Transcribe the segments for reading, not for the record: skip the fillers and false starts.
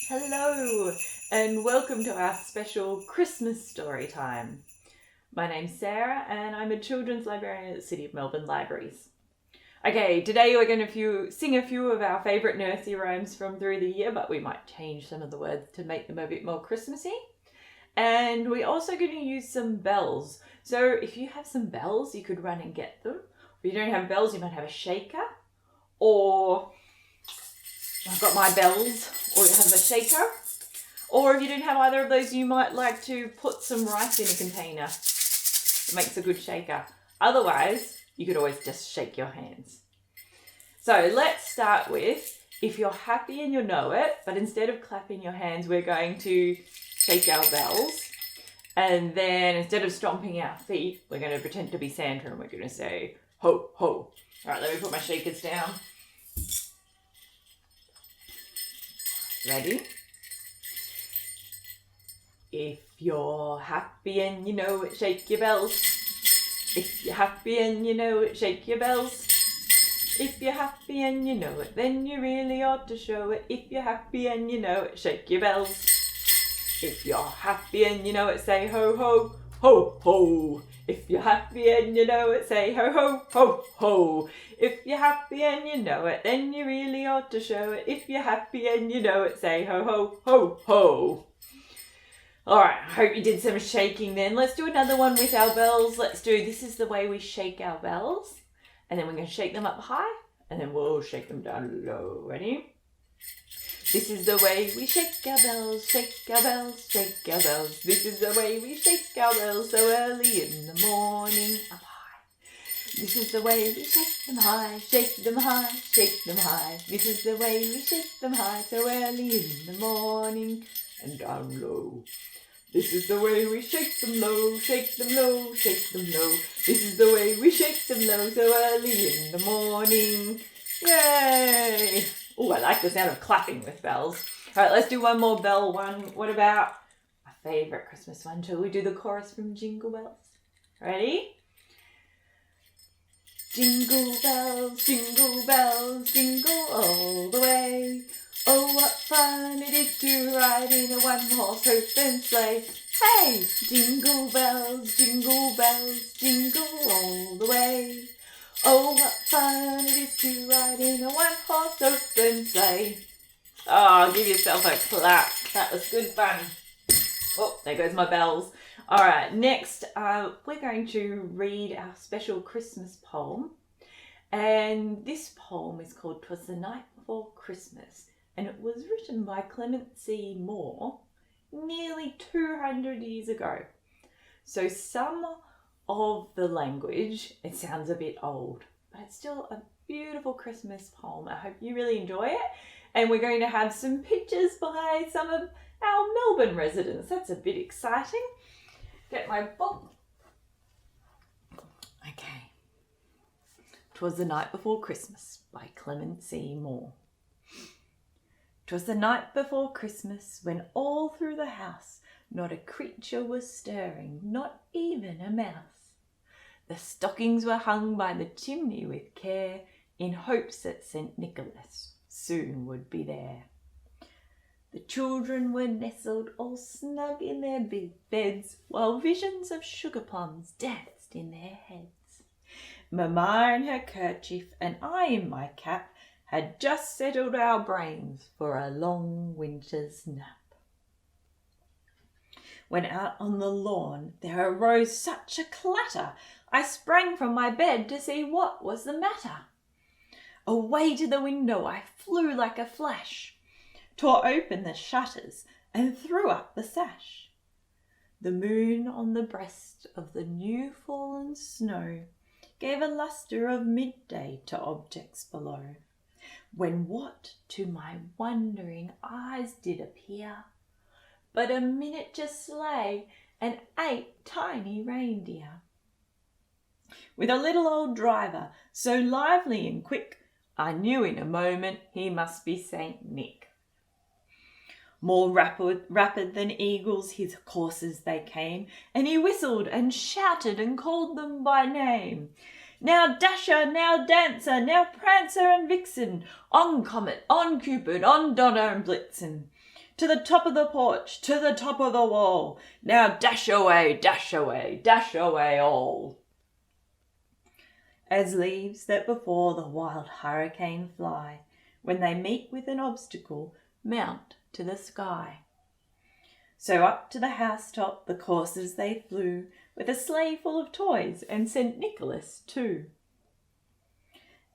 Hello and welcome to our special Christmas story time. My name's Sarah and I'm a children's librarian at the City of Melbourne Libraries. Okay, today we're going to sing a few of our favourite nursery rhymes from through the year, but we might change some of the words to make them a bit more Christmassy. And we're also going to use some bells. So if you have some bells, you could run and get them. If you don't have bells, you might have a shaker, or I've got my bells, or you have a shaker. Or if you don't have either of those, you might like to put some rice in a container. It makes a good shaker. Otherwise, you could always just shake your hands. So let's start with, if you're happy and you know it, but instead of clapping your hands, we're going to shake our bells. And then instead of stomping our feet, we're going to pretend to be Santa and we're going to say, ho, ho. All right, let me put my shakers down. Ready? If you're happy and you know it, shake your bells. If you're happy and you know it, shake your bells. If you're happy and you know it, then you really ought to show it. If you're happy and you know it, shake your bells. If you're happy and you know it, say ho ho, ho ho. If you're happy and you know it, say ho ho, ho ho. If you're happy and you know it, then you really ought to show it. If you're happy and you know it, say ho ho, ho ho. Alright, I hope you did some shaking then. Let's do another one with our bells. Let's do, this is the way we shake our bells. And then we're going to shake them up high, and then we'll shake them down low. Ready? This is the way we shake our bells, shake our bells, shake our bells. This is the way we shake our bells so early in the morning, up high. This is the way we shake them high, shake them high, shake them high. This is the way we shake them high so early in the morning and down low. This is the way we shake them low, shake them low, shake them low. This is the way we shake them low so early in the morning. Yay! Oh, I like the sound of clapping with bells. All right, let's do one more bell one. What about my favourite Christmas one? Shall we do the chorus from Jingle Bells? Ready? Jingle bells, jingle all the way. Oh, what fun it is to ride in a one-horse open sleigh. Hey! Jingle bells, jingle all the way. Oh, what fun it is to ride in a one-horse open sleigh. Oh, give yourself a clap. That was good fun. Oh, there goes my bells. All right, next we're going to read our special Christmas poem. And this poem is called "'Twas the Night Before Christmas." And it was written by Clement C. Moore nearly 200 years ago. So some of the language, it sounds a bit old, but it's still a beautiful Christmas poem. I hope you really enjoy it. And we're going to have some pictures by some of our Melbourne residents. That's a bit exciting. Get my book. Okay. "'Twas the Night Before Christmas" by Clement C. Moore. 'Twas the night before Christmas, when all through the house not a creature was stirring, not even a mouse. The stockings were hung by the chimney with care, in hopes that St. Nicholas soon would be there. The children were nestled all snug in their big beds, while visions of sugar plums danced in their heads. Mamma in her kerchief and I in my cap had just settled our brains for a long winter's nap. When out on the lawn there arose such a clatter, I sprang from my bed to see what was the matter. Away to the window I flew like a flash, tore open the shutters and threw up the sash. The moon on the breast of the new fallen snow gave a lustre of midday to objects below, when what to my wondering eyes did appear but a miniature sleigh and 8 tiny reindeer. With a little old driver, so lively and quick, I knew in a moment he must be Saint Nick. More rapid than eagles his coursers they came, and he whistled and shouted and called them by name. Now Dasher, now Dancer, now Prancer and Vixen, on Comet, on Cupid, on Donner and Blitzen. To the top of the porch, to the top of the wall. Now dash away, dash away, dash away all. As leaves that before the wild hurricane fly, when they meet with an obstacle, mount to the sky. So up to the housetop the coursers they flew, with a sleigh full of toys and St. Nicholas too.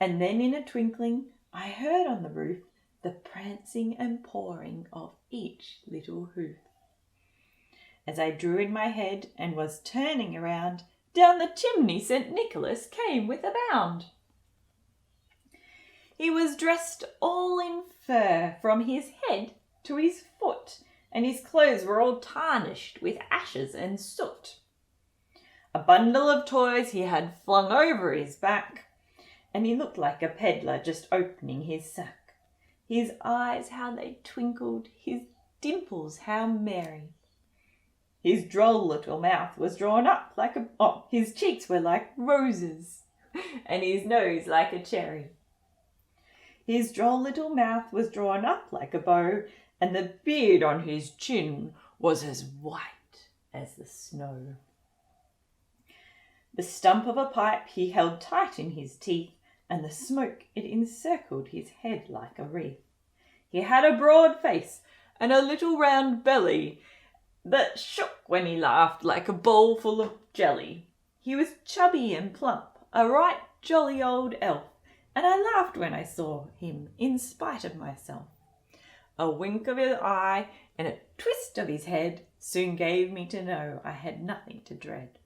And then in a twinkling I heard on the roof the prancing and pawing of each little hoof. As I drew in my head and was turning around, down the chimney St. Nicholas came with a bound. He was dressed all in fur from his head to his foot, and his clothes were all tarnished with ashes and soot. A bundle of toys he had flung over his back, and he looked like a peddler just opening his sack. His eyes, how they twinkled, his dimples, how merry. His droll little mouth was drawn up like his cheeks were like roses, and his nose like a cherry. His droll little mouth was drawn up like a bow, and the beard on his chin was as white as the snow. The stump of a pipe he held tight in his teeth, and the smoke it encircled his head like a wreath. He had a broad face and a little round belly that shook when he laughed like a bowl full of jelly. He was chubby and plump, a right jolly old elf, and I laughed when I saw him in spite of myself. A wink of his eye and a twist of his head soon gave me to know I had nothing to dread.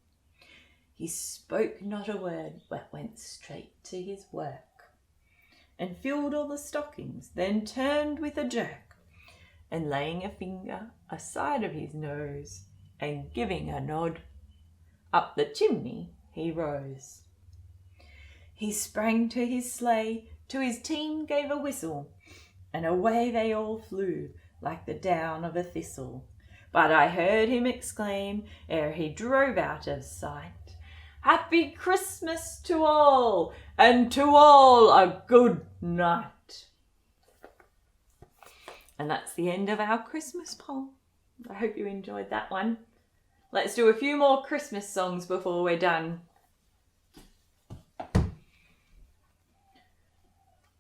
He spoke not a word, but went straight to his work, and filled all the stockings, then turned with a jerk, and laying a finger aside of his nose, and giving a nod, up the chimney he rose. He sprang to his sleigh, to his team gave a whistle, and away they all flew like the down of a thistle. But I heard him exclaim, ere he drove out of sight, "Happy Christmas to all, and to all a good night." And that's the end of our Christmas poem. I hope you enjoyed that one. Let's do a few more Christmas songs before we're done.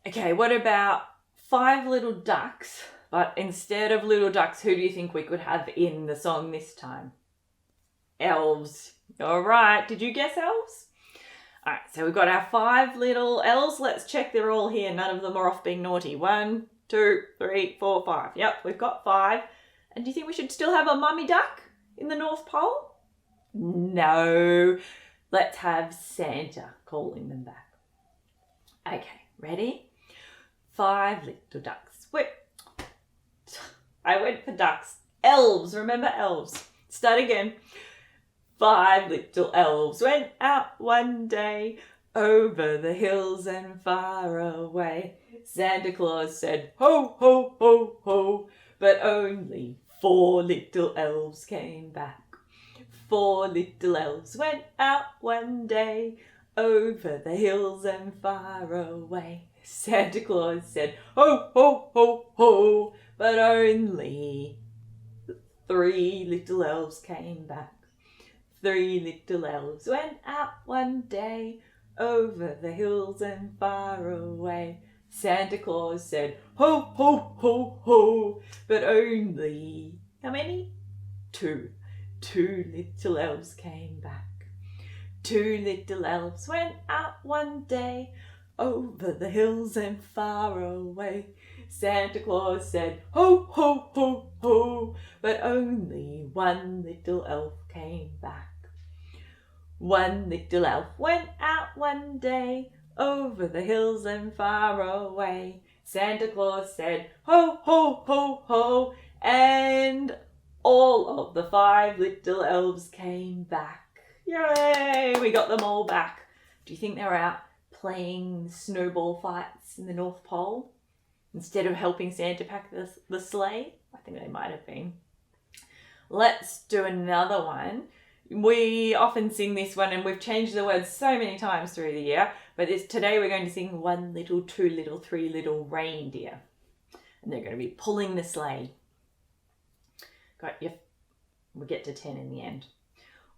Okay, what about 5 little ducks? But instead of little ducks, who do you think we could have in the song this time? Elves. All right, did you guess elves? All right, so we've got our 5 little elves. Let's check they're all here. None of them are off being naughty. 1, 2, 3, 4, 5. Yep, we've got 5. And do you think we should still have a mummy duck in the North Pole? No. Let's have Santa calling them back. Okay, ready? 5 little ducks. Wait. I went for ducks. Elves, remember elves. Start again. 5 little elves went out one day over the hills and far away. Santa Claus said, "Ho, ho, ho, ho," but only 4 little elves came back. 4 little elves went out one day over the hills and far away. Santa Claus said, "Ho, ho, ho, ho," but only 3 little elves came back. 3 little elves went out one day over the hills and far away. Santa Claus said, "Ho, ho, ho, ho," but only, how many? 2. 2 little elves came back. 2 little elves went out one day over the hills and far away. Santa Claus said, "Ho, ho, ho, ho," but only 1 little elf came back. 1 little elf went out one day over the hills and far away. Santa Claus said, "Ho, ho, ho, ho," and all of the 5 little elves came back. Yay! We got them all back. Do you think they were out playing snowball fights in the North Pole instead of helping Santa pack the sleigh? I think they might have been. Let's do another one. We often sing this one and we've changed the words so many times through the year, but today we're going to sing 1 little, 2 little, 3 little reindeer. And they're going to be pulling the sleigh. We'll get to 10 in the end.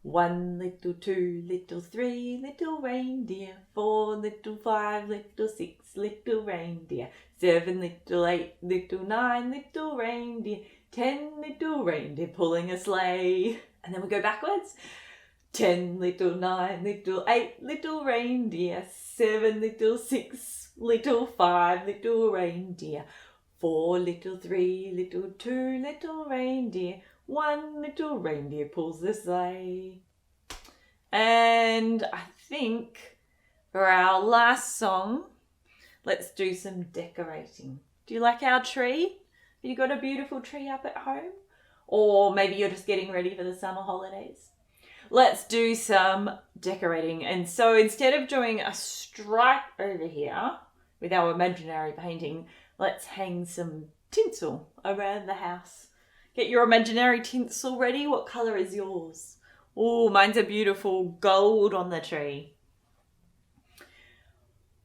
1 little, 2 little, 3 little reindeer, 4 little, 5 little, 6 little reindeer, 7 little, 8 little, 9 little reindeer, 10 little reindeer pulling a sleigh. And then we go backwards. 10 little, 9 little, 8 little reindeer, 7 little, 6 little, 5 little reindeer, 4 little, 3 little, 2 little reindeer, 1 little reindeer pulls the sleigh. And I think for our last song, let's do some decorating. Do you like our tree? Have you got a beautiful tree up at home? Or maybe you're just getting ready for the summer holidays. Let's do some decorating. And so instead of doing a stripe over here with our imaginary painting, let's hang some tinsel around the house. Get your imaginary tinsel ready. What colour is yours? Oh, mine's a beautiful gold on the tree.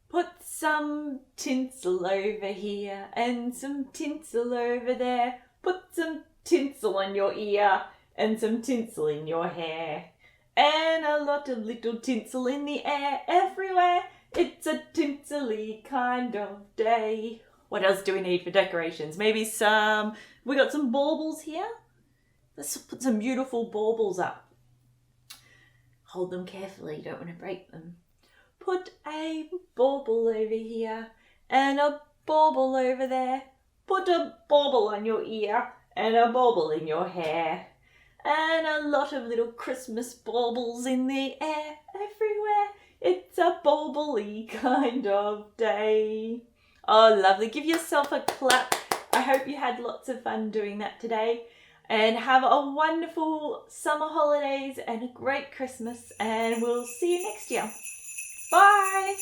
Put some tinsel over here and some tinsel over there. Put some tinsel on your ear and some tinsel in your hair. And a lot of little tinsel in the air everywhere. It's a tinsely kind of day. What else do we need for decorations? Maybe we got some baubles here. Let's put some beautiful baubles up. Hold them carefully, you don't want to break them. Put a bauble over here and a bauble over there. Put a bauble on your ear and a bauble in your hair. And a lot of little Christmas baubles in the air everywhere. It's a bauble-y kind of day. Oh, lovely. Give yourself a clap. I hope you had lots of fun doing that today. And have a wonderful summer holidays and a great Christmas. And we'll see you next year. Bye.